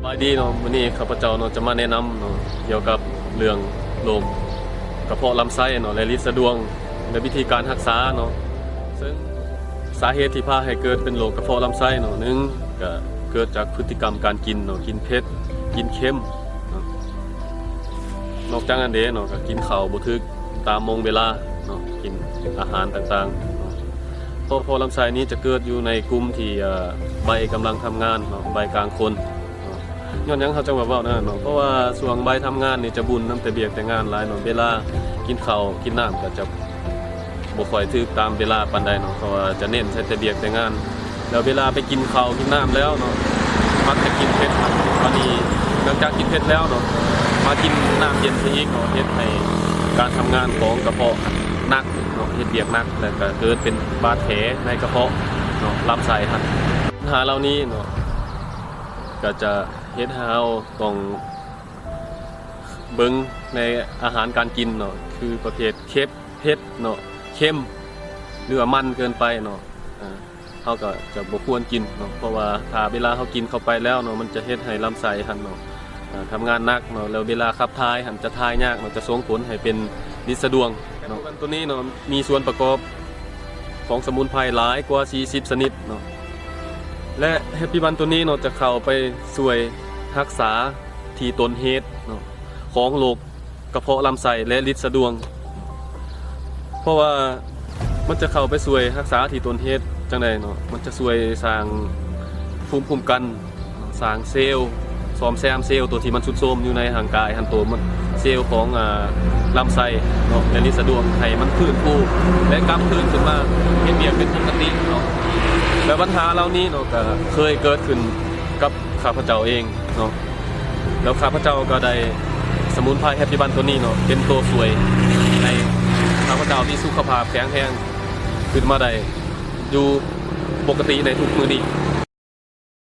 บายดีเนาะวันนี้ข้าพเจ้าเนาะจะมาแนะนำเนาะเกี่ยวกับเรื่องโรคกระเพาะลำไส้เนาะและลิ้นสะดวงและวิธีการรักษาเนาะซึ่งสาเหตุที่พาให้เกิดเป็นโรคกระเพาะลำไส้เนาะหนึ่งก็เกิดจากพฤติกรรมการกินเนาะกินเผ็ดกินเค็มเนาะนอกจากนั้นเนาะก็กินข้าวบ่ถึกตามมงเวลาเนาะกินอาหารต่างๆเนาะกระเพาะลำไส้นี้จะเกิดอยู่ในกลุ่มที่ใบกำลังทำงานเนาะใบกลางคนย้อนยังเขาจังว่าเนาะเพราะว่าช่วงใบทำงานนี่จะบุญนำแต่เบียกแต่งานหลายเนาะเวลากินข้าวกินน้ำก็จะบ่ค่อยถึกตามเวลาปานใดเนาะเพราะว่าจะเน้นใช้แต่เบียกแต่งานแล้วเวลาไปกินข้าวกินน้ำแล้วเนาะมักจะกินเผ็ดวันนี้หลังจากกินเผ็ดแล้วเนาะมากินน้ำเย็นซะอีกเนาะเฮ็ดให้การทำงานของกระเพาะหนักเนาะเฮ็ดเบียกหนักแล้วก็เกิดเป็นบาดแผลในกระเพาะเนาะลำไส้หั่นปัญหาเหล่านี้เนาะก็จะเฮ็ดให้เราต้องเบิ่งในอาหารการกินเนาะคือประเภทเผ็ดเนาะเค็มหรือว่ามันเกินไปเนาะเขาก็จะบ่ควรกินเนาะเพราะว่าถ้าเวลาเขากินเข้าไปแล้วเนาะมันจะเฮ็ดให้ลำไส้หั่นเนาะทำงานหนักเนาะแล้วเวลาขับถ่ายหั่นจะถ่ายยากเนาะจะส่งผลให้เป็นลิ้นสะดวงเนาะตัวนี้เนาะมีส่วนประกอบของสมุนไพรหลายกว่า40ชนิดเนาะและแฮปปี้วันตัวนี้เนาะจะเข้าไปช่วยรักษาที่ต้นเหตุเนาะของโรคกระเพาะลำไส้และลิ้นสะดวงเพราะว่ามันจะเข้าไปช่วยรักษาที่ต้นเหตุจังไดเนาะมันจะช่วยสร้างภูมิคุ้มกันสร้างเซลล์ซ่อมแซมเซลล์ตัวที่มันทรุดโทรมอยู่ในร่างกายหันตัวมันเซลล์ของลำไส้เนาะและลิ้นสะดวงให้มันฟื้นฟูและกลับคืนขึ้นมาเฮ็ดเวียกเป็นปกติเนาะแล้วปัญหาเหล่านี้เนาะก็เคยเกิดขึ้นกับข้าพเจ้าเองเนาะแล้วข้าพเจ้าก็ได้สมุนไพรแฮปปี้บันตัวนี้เนาะเป็นตัวช่วยในข้าพเจ้าที่สุขภาพแข็งแรงขึ้นมาได้อยู่ปกติในทุกมื้อนี้